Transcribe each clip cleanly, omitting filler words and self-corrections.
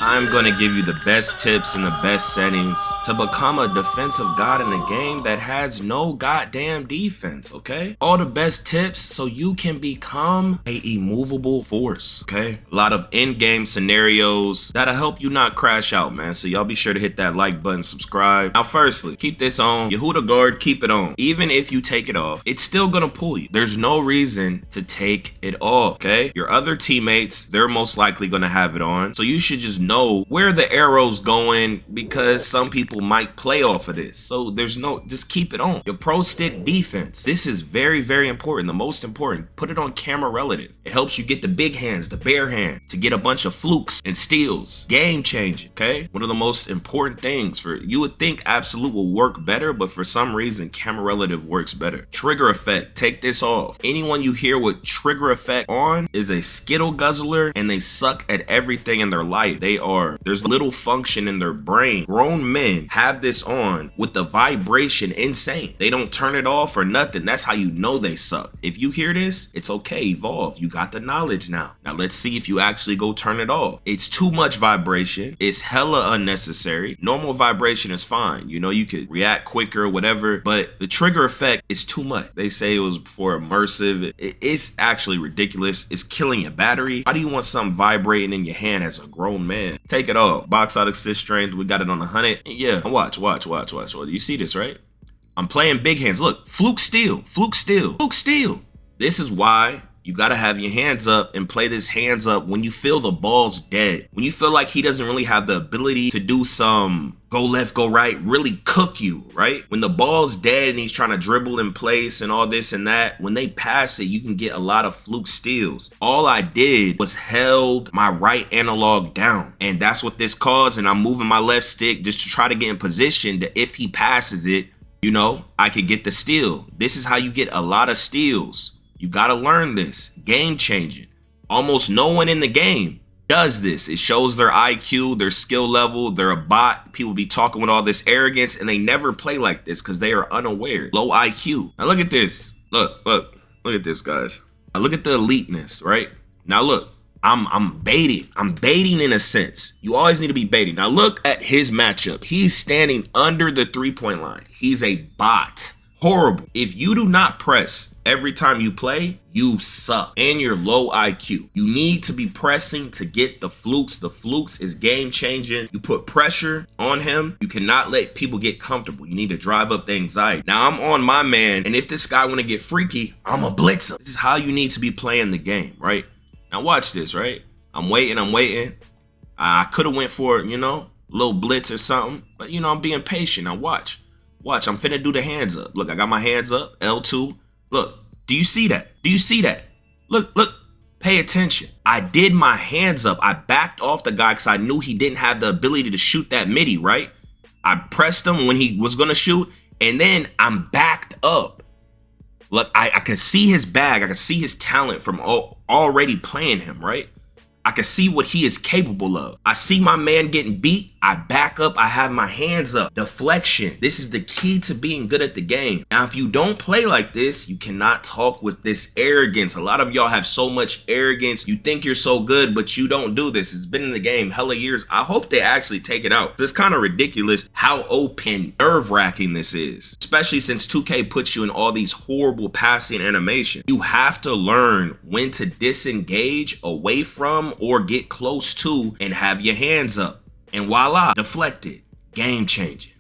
I'm gonna give you the best tips and the best settings to become a defensive god in a game that has no goddamn defense, okay? All the best tips so you can become a immovable force, okay? A lot of in-game scenarios that'll help you not crash out, man. So y'all be sure to hit that like button, subscribe. Now, firstly, keep this on. Yehuda guard, keep it on. Even if you take it off, it's still gonna pull you. There's no reason to take it off, okay? Your other teammates, they're most likely gonna have it on. So you should just know where the arrow's going because some people might play off of this. So just keep it on. Your pro stick defense. This is very, very important. The most important. Put it on camera relative. It helps you get the big hands, the bare hand, to get a bunch of flukes and steals. Game changing, okay? One of the most important things you would think absolute will work better, but for some reason, camera relative works better. Trigger effect. Take this off. Anyone you hear with trigger effect on is a skittle guzzler and they suck at everything in their life. There's little function in their brain. Grown men have this on with the vibration insane. They don't turn it off or nothing. That's how you know they suck. If you hear this, it's okay, evolve. You got the knowledge now. Now let's see if you actually go turn it off. It's too much vibration. It's hella unnecessary. Normal vibration is fine. You know, you could react quicker, whatever, but the trigger effect is too much. They say it was for immersive. It's actually ridiculous. It's killing your battery. How do you want something vibrating in your hand as a grown man? Take it off. Box out assist strength. We got it on 100. Yeah, watch. You see this, right? I'm playing big hands. Look, fluke steal. This is why you gotta have your hands up and play this hands up when you feel the ball's dead. When you feel like he doesn't really have the ability to do some go left, go right, really cook you, right? When the ball's dead and he's trying to dribble in place and all this and that, when they pass it, you can get a lot of fluke steals. All I did was held my right analog down, and that's what this caused, and I'm moving my left stick just to try to get in position that if he passes it, you know, I could get the steal. This is how you get a lot of steals. You gotta learn this. Game changing. Almost no one in the game does this. It shows their IQ, their skill level. They're a bot. People be talking with all this arrogance and they never play like this because they are unaware. Low IQ. Now look at this. Look at this, guys. Now look at the eliteness, right? Now look, I'm baiting. I'm baiting in a sense. You always need to be baiting. Now look at his matchup. He's standing under the 3-point line. He's a bot. Horrible. If you do not press every time you play, you suck and you're low IQ. You need to be pressing to get the flukes. The flukes is game changing. You put pressure on him. You cannot let people get comfortable. You need to drive up the anxiety. Now I'm on my man, and if this guy want to get freaky, I'm a blitz him. This is how you need to be playing the game, right? Now watch this, right? I'm waiting. I could have went for, you know, a little blitz or something, but you know, I'm being patient. Now watch, I'm finna do the hands up. Look, I got my hands up, L2. Look, do you see that? Look, pay attention. I did my hands up. I backed off the guy because I knew he didn't have the ability to shoot that midi, right? I pressed him when he was gonna shoot, and then I'm backed up. Look, I could see his bag. I could see his talent from already playing him, right? I can see what he is capable of. I see my man getting beat. I back up. I have my hands up. Deflection. This is the key to being good at the game. Now, if you don't play like this, you cannot talk with this arrogance. A lot of y'all have so much arrogance. You think you're so good, but you don't do this. It's been in the game hella years. I hope they actually take it out. It's kind of ridiculous how open, nerve-wracking this is, especially since 2K puts you in all these horrible passing animations. You have to learn when to disengage away from or get close to and have your hands up. And voila, deflected. Game changing.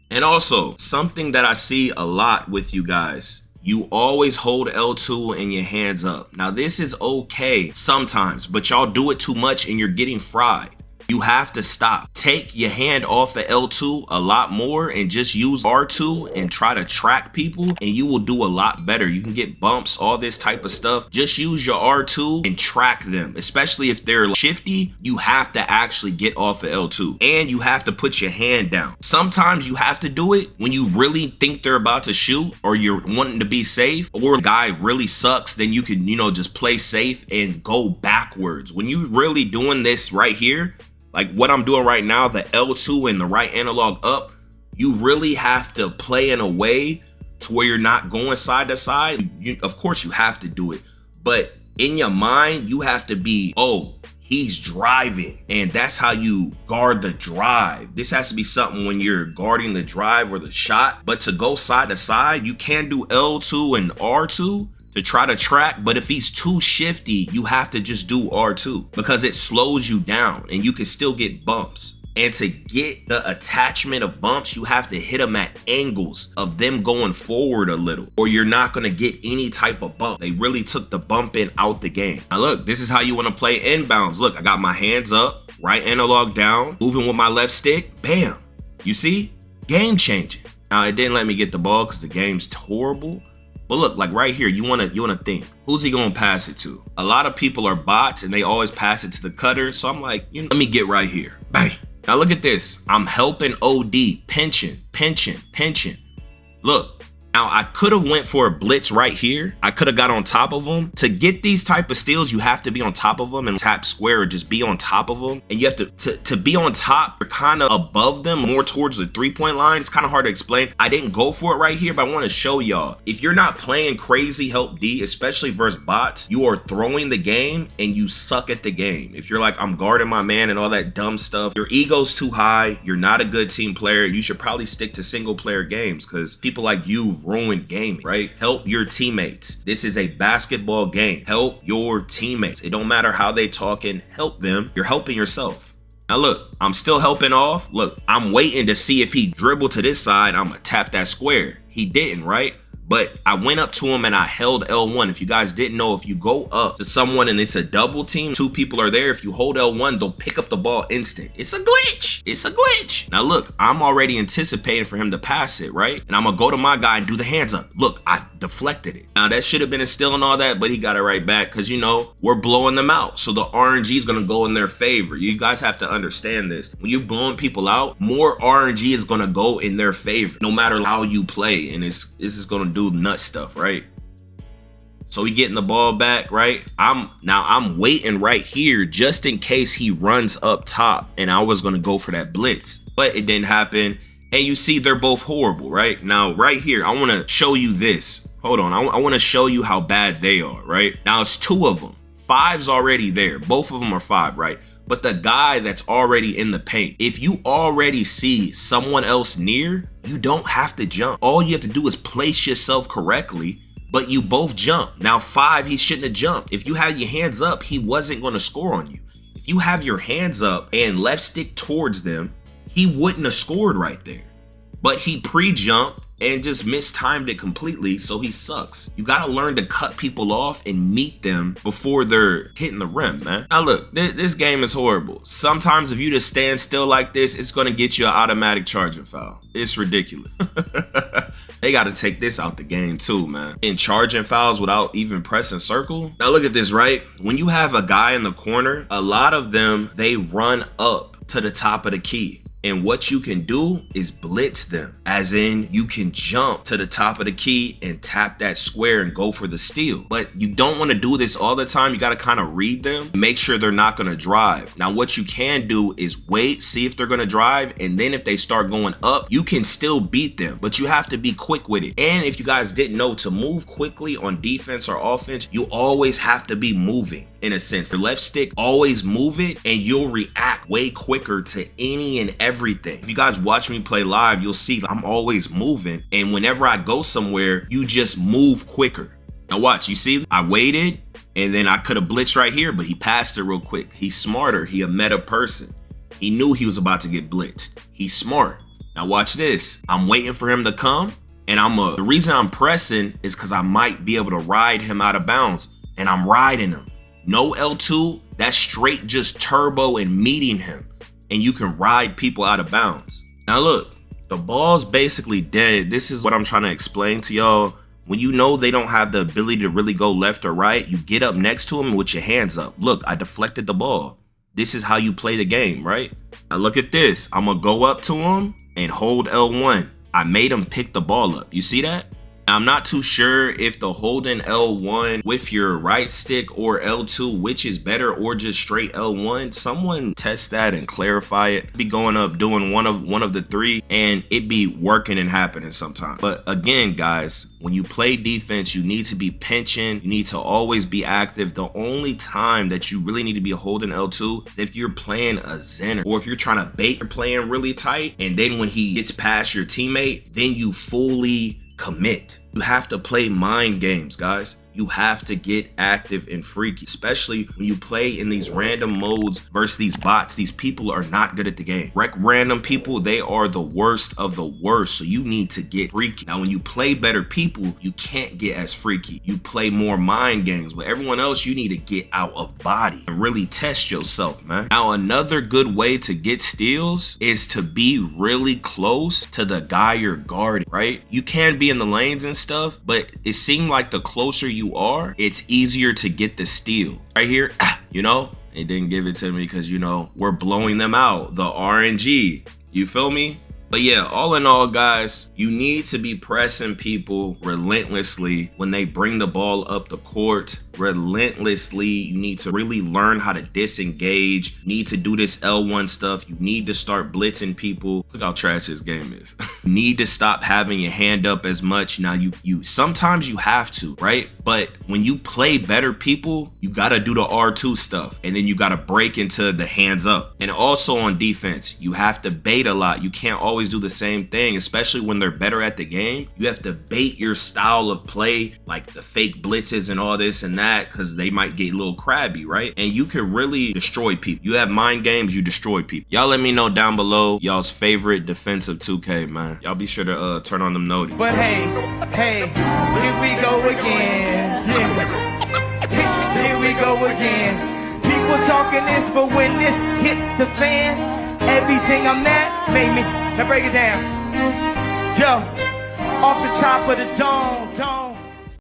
And also, something that I see a lot with you guys, you always hold L2 and your hands up. Now this is okay sometimes, but y'all do it too much and you're getting fried. You have to stop. Take your hand off of L2 a lot more and just use R2 and try to track people, and you will do a lot better. You can get bumps, all this type of stuff. Just use your R2 and track them, especially if they're shifty. You have to actually get off of L2 and you have to put your hand down. Sometimes you have to do it when you really think they're about to shoot or you're wanting to be safe, or the guy really sucks. Then you can, you know, just play safe and go backwards. When you really doing this right here, like what I'm doing right now, the L2 and the right analog up, you really have to play in a way to where you're not going side to side. Of course you have to do it, but in your mind, you have to be, oh, He's driving, and that's how you guard the drive. This has to be something when you're guarding the drive or the shot, but to go side to side, you can do L2 and R2 to try to track, but if he's too shifty, you have to just do R2 because it slows you down and you can still get bumps. And to get the attachment of bumps, you have to hit them at angles of them going forward a little, or you're not going to get any type of bump. They really took the bumping out the game. Now look, this is how you want to play inbounds. Look, I got my hands up, right analog down, moving with my left stick, bam. You see? Game changing. Now it didn't let me get the ball because the game's horrible. But look, like right here, you wanna think, who's he gonna pass it to? A lot of people are bots and they always pass it to the cutter. So I'm like, let me get right here. Bang. Now look at this. I'm helping OD, pinching. Look, now I could have went for a blitz right here. I could have got on top of them. To get these type of steals, you have to be on top of them and tap square or just be on top of them. And you have to be on top, you're kind of above them, more towards the 3-point line. It's kind of hard to explain. I didn't go for it right here, but I want to show y'all. If you're not playing crazy help D, especially versus bots, you are throwing the game and you suck at the game. If you're like, I'm guarding my man and all that dumb stuff, your ego's too high. You're not a good team player. You should probably stick to single player games because people like you ruin gaming, right? Help your teammates. This is a basketball game. Help your teammates. It don't matter how they talking, help them. You're helping yourself. Now look, I'm still helping off. Look, I'm waiting to see if he dribbled to this side. I'm gonna tap that square. He didn't, right? But I went up to him and I held L1. If you guys didn't know, if you go up to someone and it's a double team, 2 people are there. If you hold L1, they'll pick up the ball instant. It's a glitch. It's a glitch. Now look, I'm already anticipating for him to pass it, right? And I'm gonna go to my guy and do the hands up. Look, I deflected it. Now that should have been a steal and all that, but he got it right back because, we're blowing them out. So the RNG is gonna go in their favor. You guys have to understand this. When you're blowing people out, more RNG is gonna go in their favor, no matter how you play. And this is gonna do nut stuff, right? So he getting the ball back, right? I'm waiting right here just in case he runs up top, and I was gonna go for that blitz, but it didn't happen. And you see they're both horrible, right? Now right here, I want to show you this. Hold on, I want to show you how bad they are, right? Now it's 2 of them. 5's already there. Both of them are 5, right? But the guy that's already in the paint, if you already see someone else near, you don't have to jump. All you have to do is place yourself correctly, but you both jump. Now 5, he shouldn't have jumped. If you had your hands up, he wasn't going to score on you. If you have your hands up and left stick towards them, he wouldn't have scored right there. But he pre-jumped and just mistimed it completely, so he sucks. You gotta learn to cut people off and meet them before they're hitting the rim, man. Now look, this game is horrible. Sometimes if you just stand still like this, it's gonna get you an automatic charging foul. It's ridiculous. They gotta take this out the game too, man. And charging fouls without even pressing circle. Now look at this, right? When you have a guy in the corner, a lot of them, they run up to the top of the key. And what you can do is blitz them, as in you can jump to the top of the key and tap that square and go for the steal. But you don't want to do this all the time. You got to kind of read them, make sure they're not going to drive. Now, what you can do is wait, see if they're going to drive. And then if they start going up, you can still beat them, but you have to be quick with it. And if you guys didn't know, to move quickly on defense or offense, you always have to be moving in a sense. The left stick, always move it and you'll react way quicker to any and everything. If you guys watch me play live, you'll see I'm always moving. And whenever I go somewhere, you just move quicker. Now watch, you see, I waited and then I could have blitzed right here, but he passed it real quick. He's smarter. He a meta person. He knew he was about to get blitzed. He's smart. Now watch this. I'm waiting for him to come and the reason I'm pressing is because I might be able to ride him out of bounds, and I'm riding him. No L2, that's straight just turbo and meeting him. And you can ride people out of bounds. Now look, the ball's basically dead. This is what I'm trying to explain to y'all. When you know they don't have the ability to really go left or right, you get up next to them with your hands up. Look, I deflected the ball. This is how you play the game, right? Now look at this. I'm gonna go up to him and hold L1. I made him pick the ball up. You see that? Now, I'm not too sure if the holding L1 with your right stick or L2, which is better, or just straight L1. Someone test that and clarify it. Be going up doing one of the three, and it be working and happening sometimes. But again, guys, when you play defense, you need to be pinching. You need to always be active. The only time that you really need to be holding L2 is if you're playing a center, or if you're trying to bait, you're playing really tight, and then when he gets past your teammate, then you fully commit. You have to play mind games, guys. You have to get active and freaky, especially when you play in these random modes versus these bots. These people are not good at the game. Random people, they are the worst of the worst. So you need to get freaky. Now, when you play better people, you can't get as freaky. You play more mind games. With everyone else, you need to get out of body and really test yourself, man. Now, another good way to get steals is to be really close to the guy you're guarding, right? You can be in the lanes and stuff, but it seemed like the closer you are, it's easier to get the steal. Right here, you know, they didn't give it to me because, you know, we're blowing them out, the RNG, you feel me? But yeah, all in all, guys, you need to be pressing people relentlessly when they bring the ball up the court. Relentlessly, you need to really learn how to disengage. You need to do this L1 stuff. You need to start blitzing people. Look how trash this game is. You need to stop having your hand up as much. Now, you sometimes you have to, right? But when you play better people, you got to do the R2 stuff, and then you got to break into the hands up. And also on defense, you have to bait a lot. You can't always do the same thing, especially when they're better at the game. You have to bait your style of play, like the fake blitzes and all this and that, because they might get a little crabby, right? And you can really destroy people. You have mind games, you destroy people. Y'all let me know down below y'all's favorite defensive 2K, man. Y'all be sure to turn on them notifications. But hey, here we go again. Yeah. Here we go again. People talking this, but when this hit the fan, everything I'm that made me. Now break it down. Yo, off the top of the dome.